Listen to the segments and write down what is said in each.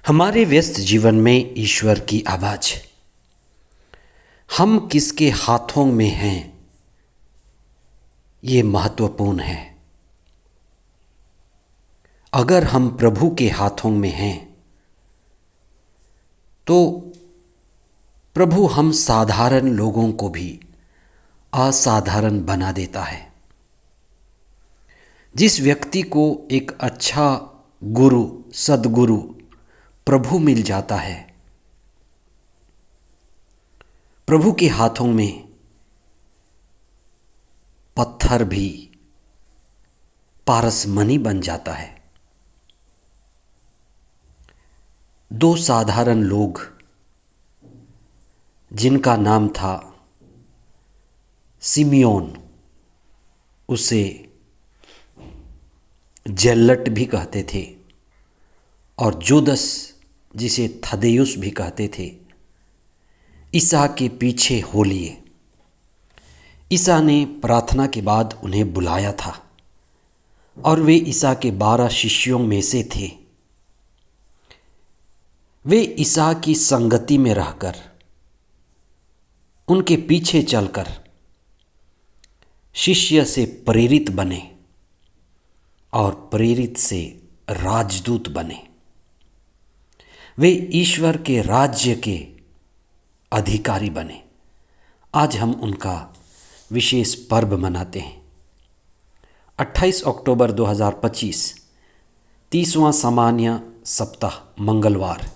हमारे व्यस्त जीवन में ईश्वर की आवाज़। हम किसके हाथों में हैं, ये महत्वपूर्ण है। अगर हम प्रभु के हाथों में हैं तो प्रभु हम साधारण लोगों को भी असाधारण बना देता है। जिस व्यक्ति को एक अच्छा गुरु, सद्गुरु प्रभु मिल जाता है, प्रभु के हाथों में पत्थर भी पारसमणि बन जाता है। दो साधारण लोग जिनका नाम था सिमियोन, उसे जेलट भी कहते थे, और जुदस जिसे थदेयुस भी कहते थे, ईसा के पीछे हो लिए। ईसा ने प्रार्थना के बाद उन्हें बुलाया था और वे ईसा के 12 शिष्यों में से थे। वे ईसा की संगति में रहकर, उनके पीछे चलकर शिष्य से प्रेरित बने और प्रेरित से राजदूत बने। वे ईश्वर के राज्य के अधिकारी बने। आज हम उनका विशेष पर्व मनाते हैं। 28 अक्टूबर 2025, 30वां सामान्य सप्ताह, मंगलवार।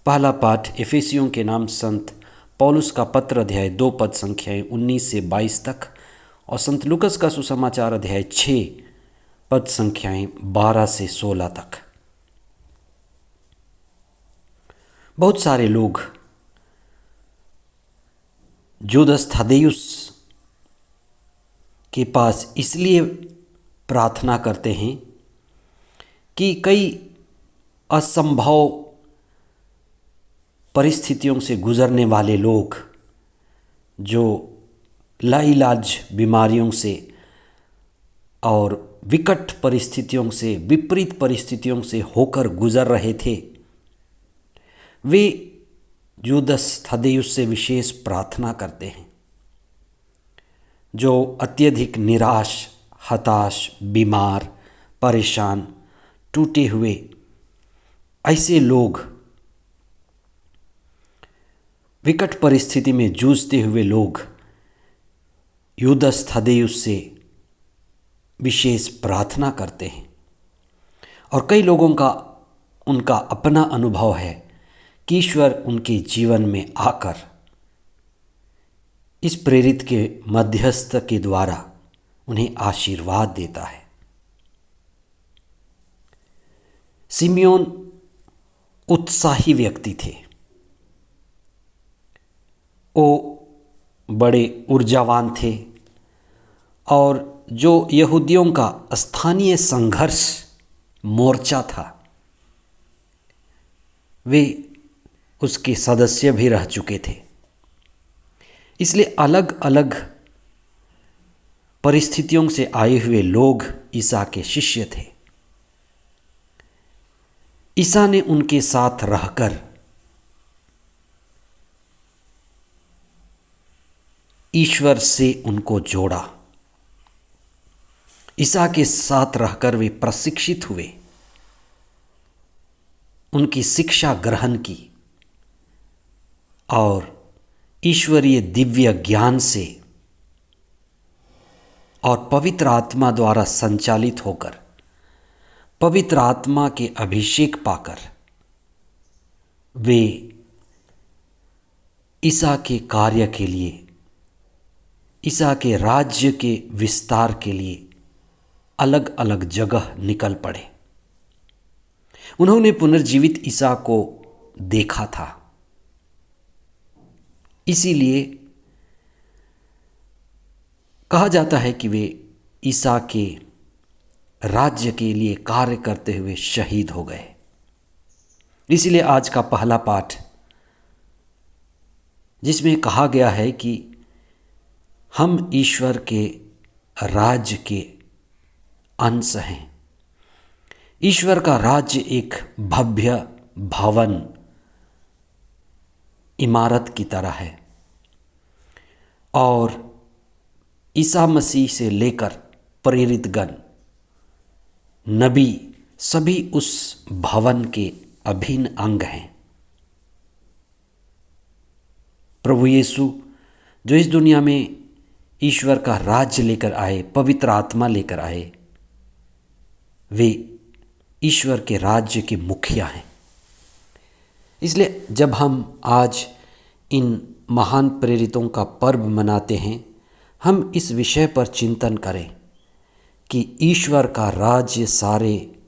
पहला पाठ एफेसियों के नाम संत पौलुस का पत्र, अध्याय 2 पद संख्याएं 19 से 22 तक, और संत लूकस का सुसमाचार, अध्याय 6 पद संख्याएं 12 से 16 तक। बहुत सारे लोग जुदस थदेयुस के पास इसलिए प्रार्थना करते हैं कि कई असंभव परिस्थितियों से गुजरने वाले लोग, जो लाइलाज बीमारियों से और विकट परिस्थितियों से, विपरीत परिस्थितियों से होकर गुजर रहे थे, वे जुदस थदेयुस से विशेष प्रार्थना करते हैं। जो अत्यधिक निराश, हताश, बीमार, परेशान, टूटे हुए, ऐसे लोग, विकट परिस्थिति में जूझते हुए लोग जुदस थदेयुस से विशेष प्रार्थना करते हैं। और कई लोगों का उनका अपना अनुभव है कि ईश्वर उनके जीवन में आकर इस प्रेरित के मध्यस्थ के द्वारा उन्हें आशीर्वाद देता है। सिमियोन उत्साही व्यक्ति थे। वो बड़े ऊर्जावान थे और जो यहूदियों का स्थानीय संघर्ष मोर्चा था, वे उसके सदस्य भी रह चुके थे। इसलिए अलग अलग परिस्थितियों से आए हुए लोग ईसा के शिष्य थे। ईसा ने उनके साथ रहकर ईश्वर से उनको जोड़ा। ईसा के साथ रहकर वे प्रशिक्षित हुए, उनकी शिक्षा ग्रहण की और ईश्वरीय दिव्य ज्ञान से और पवित्र आत्मा द्वारा संचालित होकर, पवित्र आत्मा के अभिषेक पाकर, वे ईसा के कार्य के लिए, ईसा के राज्य के विस्तार के लिए अलग अलग जगह निकल पड़े। उन्होंने पुनर्जीवित ईसा को देखा था, इसीलिए कहा जाता है कि वे ईसा के राज्य के लिए कार्य करते हुए शहीद हो गए। इसलिए आज का पहला पाठ, जिसमें कहा गया है कि हम ईश्वर के राज्य के अंश हैं, ईश्वर का राज्य एक भव्य भवन इमारत की तरह है और ईसा मसीह से लेकर प्रेरितगण, नबी सभी उस भवन के अभिन्न अंग हैं। प्रभु यीशु जो इस दुनिया में ईश्वर का राज्य लेकर आए, पवित्र आत्मा लेकर आए, वे ईश्वर के राज्य के मुखिया हैं। इसलिए जब हम आज इन महान प्रेरितों का पर्व मनाते हैं, हम इस विषय पर चिंतन करें कि ईश्वर का राज्य सारे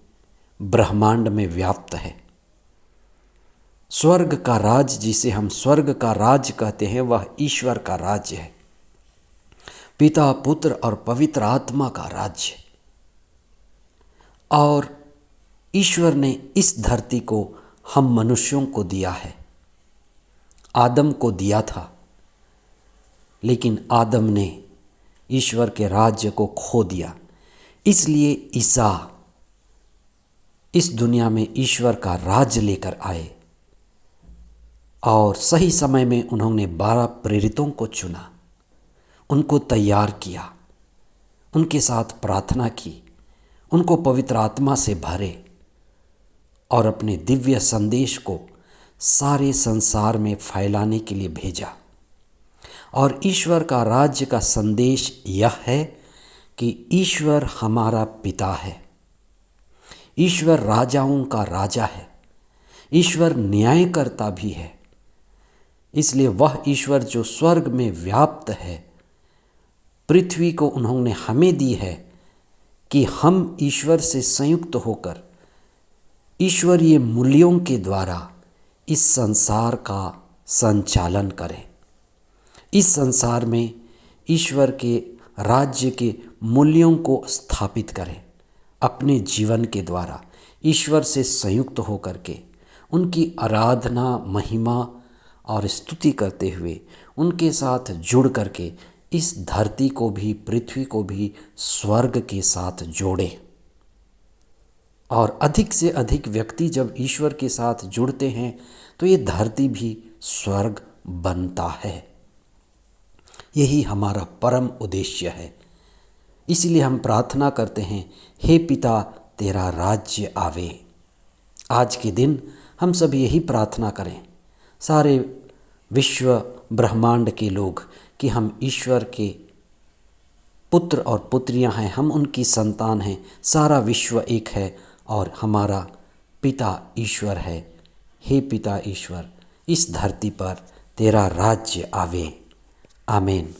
ब्रह्मांड में व्याप्त है। स्वर्ग का राज्य, जिसे हम स्वर्ग का राज्य कहते हैं, वह ईश्वर का राज्य है, पिता, पुत्र और पवित्र आत्मा का राज्य। और ईश्वर ने इस धरती को हम मनुष्यों को दिया है। आदम को दिया था, लेकिन आदम ने ईश्वर के राज्य को खो दिया। इसलिए ईसा इस दुनिया में ईश्वर का राज्य लेकर आए और सही समय में उन्होंने 12 प्रेरितों को चुना, उनको तैयार किया, उनके साथ प्रार्थना की, उनको पवित्र आत्मा से भरे और अपने दिव्य संदेश को सारे संसार में फैलाने के लिए भेजा। और ईश्वर का राज्य का संदेश यह है कि ईश्वर हमारा पिता है, ईश्वर राजाओं का राजा है, ईश्वर न्यायकर्ता भी है। इसलिए वह ईश्वर जो स्वर्ग में व्याप्त है, पृथ्वी को उन्होंने हमें दी है कि हम ईश्वर से संयुक्त होकर ईश्वरीय मूल्यों के द्वारा इस संसार का संचालन करें, इस संसार में ईश्वर के राज्य के मूल्यों को स्थापित करें। अपने जीवन के द्वारा ईश्वर से संयुक्त होकर के उनकी आराधना, महिमा और स्तुति करते हुए उनके साथ जुड़ करके इस धरती को भी, पृथ्वी को भी स्वर्ग के साथ जोड़ें। और अधिक से अधिक व्यक्ति जब ईश्वर के साथ जुड़ते हैं तो ये धरती भी स्वर्ग बनता है। यही हमारा परम उद्देश्य है। इसलिए हम प्रार्थना करते हैं, हे पिता तेरा राज्य आवे। आज के दिन हम सब यही प्रार्थना करें, सारे विश्व ब्रह्मांड के लोग, कि हम ईश्वर के पुत्र और पुत्रियां हैं, हम उनकी संतान हैं। सारा विश्व एक है और हमारा पिता ईश्वर है। हे पिता ईश्वर, इस धरती पर तेरा राज्य आवे। आमीन।